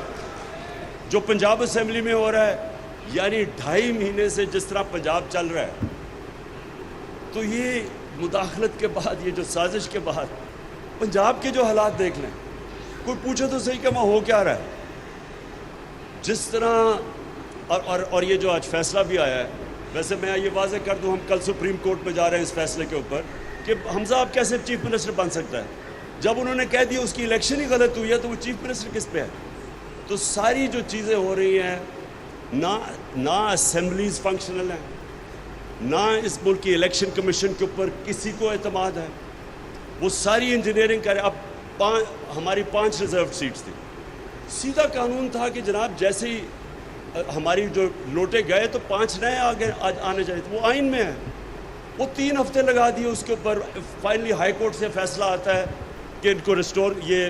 جو پنجاب اسمبلی میں ہو رہا ہے، یعنی 2.5 مہینے سے جس طرح پنجاب چل رہا ہے، تو یہ مداخلت کے بعد، یہ جو سازش کے بعد پنجاب کے جو حالات دیکھ لیں. کوئی پوچھے تو صحیح کہ وہاں ہو کیا رہا ہے. جس طرح اور یہ جو آج فیصلہ بھی آیا ہے، ویسے میں یہ واضح کر دوں، ہم کل سپریم کورٹ میں جا رہے ہیں اس فیصلے کے اوپر کہ حمزہ اب کیسے چیف منسٹر بن سکتا ہے. جب انہوں نے کہہ دیا اس کی الیکشن ہی غلط ہوئی ہے تو وہ چیف منسٹر کس پہ ہے. تو ساری جو چیزیں ہو رہی ہیں، نہ اسمبلیز فنکشنل ہیں، نہ اس ملک کی الیکشن کمیشن کے اوپر کسی کو اعتماد ہے. وہ ساری انجینئرنگ کرے. اب ہماری 5 ریزرو سیٹس تھی. سیدھا قانون تھا کہ جناب جیسے ہی ہماری جو لوٹے گئے تو 5 نئے آنے چاہیے تھے. وہ آئین میں ہے. وہ 3 ہفتے لگا دیے اس کے اوپر. فائنلی ہائی کورٹ سے فیصلہ آتا ہے کہ ان کو ریسٹور، یہ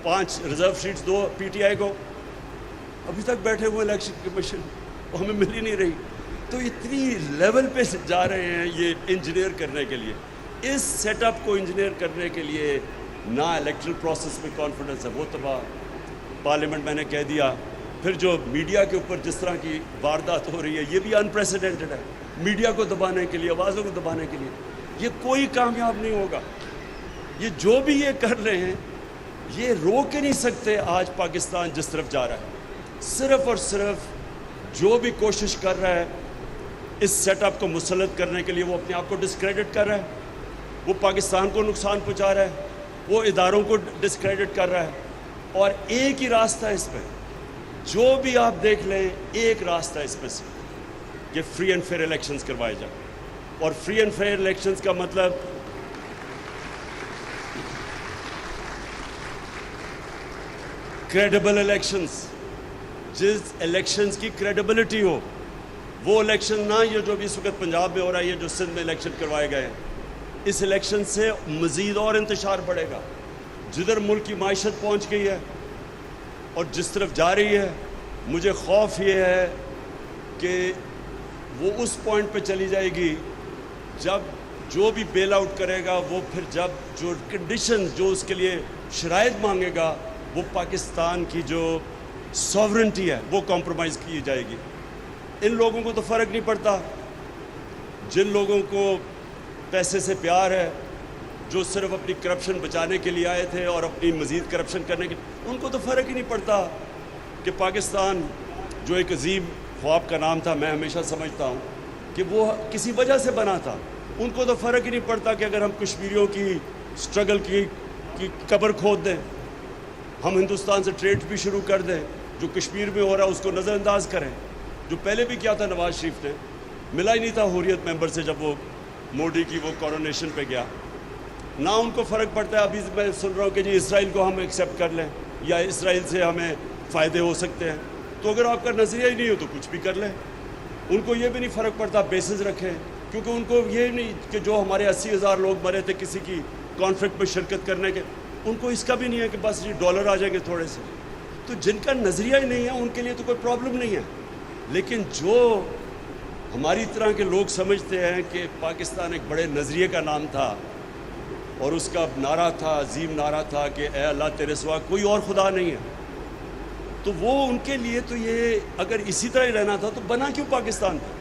5 reserve seats 2 P T I کو. ابھی تک بیٹھے ہوئے الیکشن کمیشن، وہ ہمیں مل ہی نہیں رہی. تو اتنی لیول پہ جا رہے ہیں یہ انجینئر کرنے کے لیے، اس سیٹ اپ کو انجینئر کرنے کے لیے. نہ الیکٹرل پروسیس میں کانفیڈنس ہے، وہ تباہ. پارلیمنٹ میں نے کہہ دیا. پھر جو میڈیا کے اوپر جس طرح کی واردات ہو رہی ہے، یہ بھی انپریسیڈنٹڈ ہے. میڈیا کو دبانے کے لیے، آوازوں کو دبانے کے لیے، یہ کوئی کامیاب نہیں ہوگا. یہ جو بھی یہ کر رہے ہیں، یہ روک ہی نہیں سکتے آج پاکستان جس طرف جا رہا ہے. صرف اور صرف جو بھی کوشش کر رہا ہے اس سیٹ اپ کو مسلط کرنے کے لیے، وہ اپنے آپ کو ڈسکریڈٹ کر رہا ہے. وہ پاکستان کو نقصان پہنچا رہا ہے، وہ اداروں کو ڈسکریڈٹ کر رہا ہے. اور ایک ہی راستہ ہے اس پہ، جو بھی آپ دیکھ لیں، ایک راستہ ہے اس پہ سے کہ فری اینڈ فیئر الیکشنز کروائے جائیں. اور فری اینڈ فیئر الیکشنز کا مطلب کریڈیبل الیکشنز، جس الیکشنز کی کریڈیبلٹی ہو. وہ الیکشن نہ یہ جو بھی اس وقت پنجاب میں ہو رہا ہے، یہ جو سندھ میں الیکشن کروائے گئے ہیں، اس الیکشن سے مزید اور انتشار بڑھے گا. جدھر ملک کی معیشت پہنچ گئی ہے اور جس طرف جا رہی ہے، مجھے خوف یہ ہے کہ وہ اس پوائنٹ پہ چلی جائے گی جب جو بھی بیل آؤٹ کرے گا، وہ پھر جب جو کنڈیشن جو اس کے لیے شرائط مانگے گا، وہ پاکستان کی جو ساورنٹی ہے وہ کمپرومائز کی جائے گی. ان لوگوں کو تو فرق نہیں پڑتا. جن لوگوں کو پیسے سے پیار ہے، جو صرف اپنی کرپشن بچانے کے لیے آئے تھے اور اپنی مزید کرپشن کرنے کے، ان کو تو فرق ہی نہیں پڑتا کہ پاکستان جو ایک عظیم خواب کا نام تھا، میں ہمیشہ سمجھتا ہوں کہ وہ کسی وجہ سے بنا تھا. ان کو تو فرق ہی نہیں پڑتا کہ اگر ہم کشمیریوں کی سٹرگل کی قبر کھود دیں، ہم ہندوستان سے ٹریڈ بھی شروع کر دیں، جو کشمیر میں ہو رہا ہے اس کو نظر انداز کریں. جو پہلے بھی کیا تھا نواز شریف نے، ملا ہی نہیں تھا حریت ممبر سے جب وہ مودی کی وہ کورونیشن پہ گیا. نہ ان کو فرق پڑتا ہے. ابھی میں سن رہا ہوں کہ جی اسرائیل کو ہم ایکسیپٹ کر لیں یا اسرائیل سے ہمیں فائدے ہو سکتے ہیں. تو اگر آپ کا نظریہ ہی نہیں ہو تو کچھ بھی کر لیں. ان کو یہ بھی نہیں فرق پڑتا بیسز رکھیں، کیونکہ ان کو یہ نہیں کہ جو ہمارے 80,000 لوگ مرے تھے کسی کی کانفلکٹ میں شرکت کرنے کے، ان کو اس کا بھی نہیں ہے کہ بس یہ ڈالر آ جائیں گے تھوڑے سے. تو جن کا نظریہ ہی نہیں ہے ان کے لیے تو کوئی پرابلم نہیں ہے. لیکن جو ہماری طرح کے لوگ سمجھتے ہیں کہ پاکستان ایک بڑے نظریے کا نام تھا اور اس کا نعرہ تھا، عظیم نعرہ تھا کہ اے اللہ تیرے سوا کوئی اور خدا نہیں ہے، تو وہ ان کے لیے تو یہ اگر اسی طرح ہی رہنا تھا تو بنا کیوں پاکستان تھا؟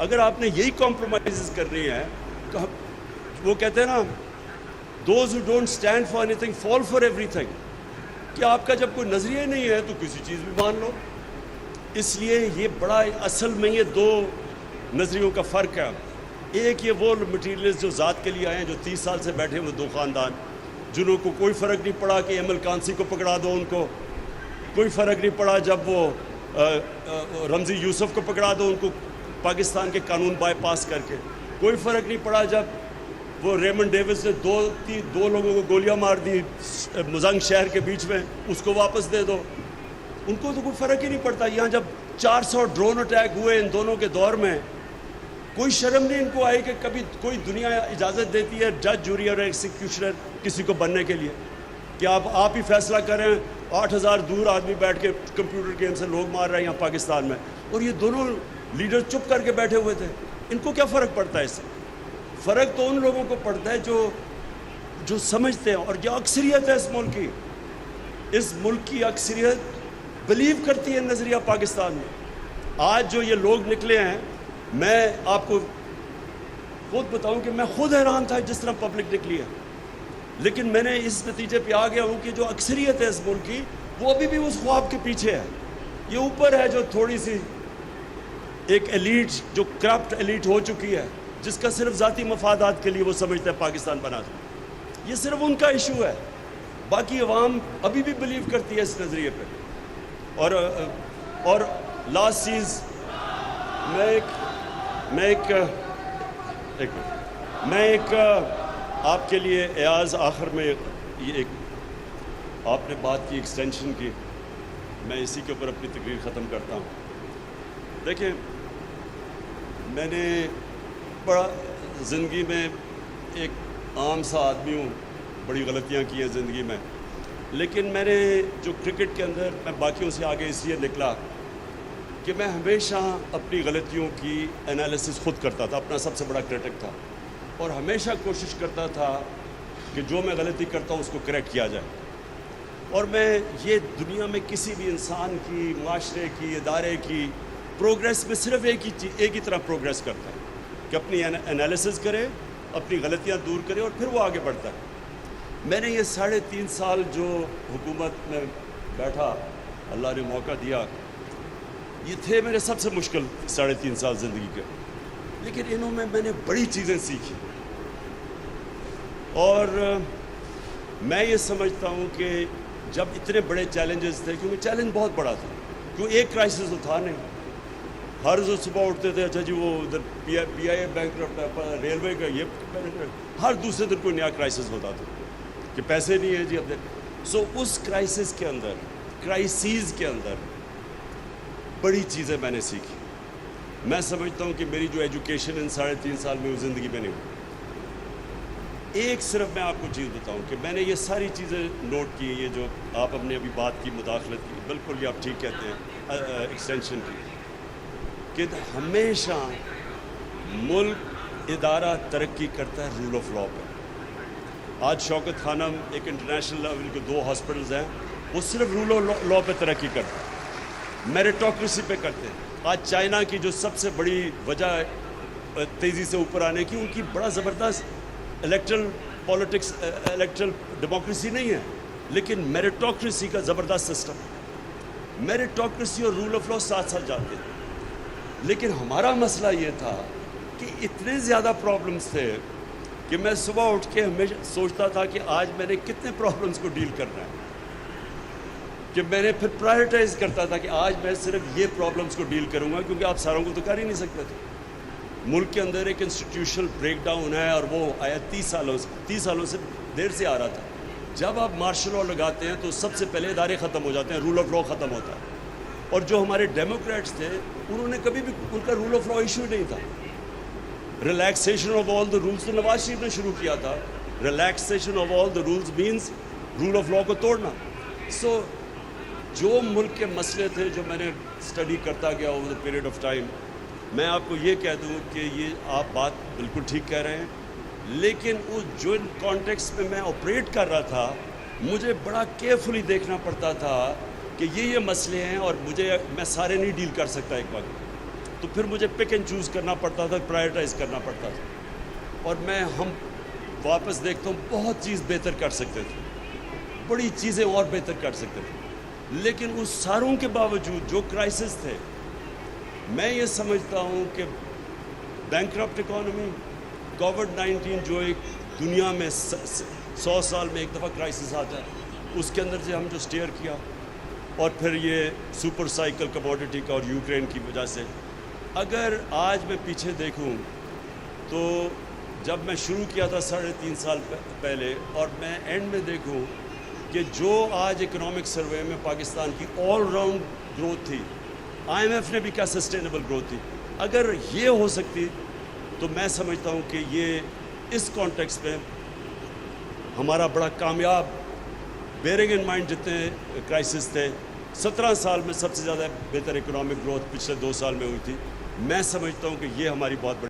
اگر آپ نے یہی کمپرومائز کرنی ہے تو وہ کہتے ہیں نا those who don't stand for anything fall for everything، کہ آپ کا جب کوئی نظریہ نہیں ہے تو کسی چیز بھی مان لو. اس لیے یہ بڑا اصل میں یہ دو نظریوں کا فرق ہے. ایک یہ وہ مٹیریلز جو ذات کے لیے آئے ہیں، جو 30 سال سے بیٹھے ہوئے دو خاندان، جنہوں کو کوئی فرق نہیں پڑا کہ ایم ایل کانسی کو پکڑا دو، ان کو کوئی فرق نہیں پڑا جب وہ رمزی یوسف کو پکڑا دو ان کو پاکستان کے قانون بائی پاس کر کے، کوئی فرق نہیں پڑا جب وہ ریمنڈ ڈیوس نے دو لوگوں کو گولیاں مار دی مزنگ شہر کے بیچ میں، اس کو واپس دے دو. ان کو تو کوئی فرق ہی نہیں پڑتا. یہاں جب 400 ڈرون اٹیک ہوئے ان دونوں کے دور میں، کوئی شرم نہیں ان کو آئی کہ کبھی کوئی دنیا اجازت دیتی ہے جج، جوری اور ایکسیکیوشنر کسی کو بننے کے لیے کہ آپ ہی فیصلہ کریں. 8,000 دور آدمی بیٹھ کے کمپیوٹر گیم سے لوگ مار رہے ہیں یہاں پاکستان میں، اور یہ دونوں لیڈر چپ کر کے بیٹھے ہوئے تھے. ان کو کیا فرق پڑتا ہے اس سے؟ فرق تو ان لوگوں کو پڑتا ہے جو سمجھتے ہیں. اور جو اکثریت ہے اس ملک کی اکثریت بلیو کرتی ہے نظریہ پاکستان میں. آج جو یہ لوگ نکلے ہیں، میں آپ کو خود بتاؤں کہ میں خود حیران تھا جس طرح پبلک نکلی ہے، لیکن میں نے اس نتیجے پہ آ گیا ہوں کہ جو اکثریت ہے اس ملک کی، وہ ابھی بھی اس خواب کے پیچھے ہے. یہ اوپر ہے جو تھوڑی سی ایک ایلیٹ، جو کرپٹ ایلیٹ ہو چکی ہے، جس کا صرف ذاتی مفادات کے لیے وہ سمجھتا ہے پاکستان بنا دو. یہ صرف ان کا ایشو ہے. باقی عوام ابھی بھی بلیو کرتی ہے اس نظریے پہ. اور لاسٹ چیز، میں ایک آپ کے لیے ایاز آخر میں یہ ایک آپ نے بات کی ایکسٹینشن کی، میں اسی کے اوپر اپنی تقریر ختم کرتا ہوں. دیکھیں، میں نے بڑا زندگی میں ایک عام سا آدمی ہوں، بڑی غلطیاں کی ہیں زندگی میں، لیکن میں نے جو کرکٹ کے اندر میں باقیوں سے آگے اس لیے نکلا کہ میں ہمیشہ اپنی غلطیوں کی انالیسس خود کرتا تھا، اپنا سب سے بڑا کرٹک تھا، اور ہمیشہ کوشش کرتا تھا کہ جو میں غلطی کرتا ہوں اس کو کریکٹ کیا جائے. اور میں یہ دنیا میں کسی بھی انسان کی، معاشرے کی، ادارے کی پروگریس میں صرف ایک ہی طرح پروگریس کرتا ہے کہ اپنی انالیسس کرے، اپنی غلطیاں دور کرے اور پھر وہ آگے بڑھتا ہے. میں نے یہ 3.5 سال جو حکومت میں بیٹھا، اللہ نے موقع دیا، یہ تھے میرے سب سے مشکل 3.5 سال زندگی کے، لیکن انہوں میں نے بڑی چیزیں سیکھی. اور میں یہ سمجھتا ہوں کہ جب اتنے بڑے چیلنجز تھے، کیونکہ چیلنج بہت بڑا تھا، کیونکہ ایک کرائسس تو تھا نہیں. ہر روز صبح اٹھتے تھے، اچھا جی وہ ادھر پی آئی اے بینک، ریلوے کا یہ، ہر دوسرے دن کوئی نیا کرائسس ہوتا تھا کہ پیسے نہیں ہیں جی اب. سو اس کرائسس کے اندر، کرائسیز کے اندر بڑی چیزیں میں نے سیکھی. میں سمجھتا ہوں کہ میری جو ایجوکیشن ان 3.5 سال میں وہ زندگی میں نہیں ہوئی. ایک صرف میں آپ کو چیز بتاؤں کہ میں نے یہ ساری چیزیں نوٹ کی، یہ جو آپ ہم نے ابھی بات کی مداخلت کی، بالکل یہ آپ ٹھیک کہتے ہیں، ایکسٹینشن کی، کہ ہمیشہ ملک ادارہ ترقی کرتا ہے رول آف لا پہ. آج شوکت خانم ایک انٹرنیشنل لیول کے 2 ہاسپٹلز ہیں، وہ صرف رول آف لا پہ ترقی کرتے ہیں، میریٹوکریسی پہ کرتے ہیں. آج چائنا کی جو سب سے بڑی وجہ تیزی سے اوپر آنے کی، ان کی بڑا زبردست الیکٹرل پالیٹکس، الیکٹرل ڈیموکریسی نہیں ہے، لیکن میریٹوکریسی کا زبردست سسٹم. میریٹوکریسی اور رول آف لا ساتھ ساتھ جاتے ہیں. لیکن ہمارا مسئلہ یہ تھا کہ اتنے زیادہ پرابلمس تھے کہ میں صبح اٹھ کے ہمیشہ سوچتا تھا کہ آج میں نے کتنے پرابلمس کو ڈیل کرنا ہے، کہ میں نے پھر پرائرٹائز کرتا تھا کہ آج میں صرف یہ پرابلمس کو ڈیل کروں گا، کیونکہ آپ ساروں کو تو کر ہی نہیں سکتے تھے. ملک کے اندر ایک انسٹیٹیوشنل بریک ڈاؤن ہے، اور وہ آیا 30 سالوں سے دیر سے آ رہا تھا. جب آپ مارشل لا لگاتے ہیں تو سب سے پہلے ادارے ختم ہو جاتے ہیں، رول آف لا ختم ہوتا ہے. اور جو ہمارے ڈیموکریٹس تھے انہوں نے کبھی بھی ان کا رول آف لا ایشو نہیں تھا. Relaxation of all the rules تو نواز شریف نے شروع کیا تھا. Relaxation of all the rules means rule of law کو توڑنا. سو جو ملک کے مسئلے تھے جو میں نے اسٹڈی کرتا گیا over the period of time, میں آپ کو یہ کہہ دوں کہ یہ آپ بات بالکل ٹھیک کہہ رہے ہیں, لیکن وہ جو ان کانٹیکس میں میں آپریٹ کر رہا تھا مجھے بڑا کیئرفلی دیکھنا پڑتا تھا کہ یہ مسئلے ہیں اور میں سارے نہیں ڈیل کر سکتا ایک وقت, تو پھر مجھے پک اینڈ چوز کرنا پڑتا تھا, پرائرٹائز کرنا پڑتا تھا. اور ہم واپس دیکھتا ہوں بہت چیز بہتر کر سکتے تھے, بڑی چیزیں اور بہتر کر سکتے تھے, لیکن اس ساروں کے باوجود جو کرائسس تھے, میں یہ سمجھتا ہوں کہ بینکرپٹ اکانومی, کووڈ-19 جو ایک دنیا میں 100 سال میں ایک دفعہ کرائسس آتا ہے, اس کے اندر سے ہم جو سٹیئر کیا, اور پھر یہ سپر سائیکل کموڈٹی کا اور یوکرین کی وجہ سے. اگر آج میں پیچھے دیکھوں تو جب میں شروع کیا تھا 3.5 سال پہلے, اور میں اینڈ میں دیکھوں کہ جو آج اکنامک سروے میں پاکستان کی آل راؤنڈ گروتھ تھی, آئی ایم ایف نے بھی کیا سسٹینیبل گروتھ تھی, اگر یہ ہو سکتی تو میں سمجھتا ہوں کہ یہ اس کانٹیکس میں ہمارا بڑا کامیاب, بیئرنگ ان مائنڈ جتنے کرائسس تھے, 17 سال میں سب سے زیادہ بہتر اکنامک گروتھ پچھلے 2 سال میں ہوئی تھی. میں سمجھتا ہوں کہ یہ ہماری بہت بڑی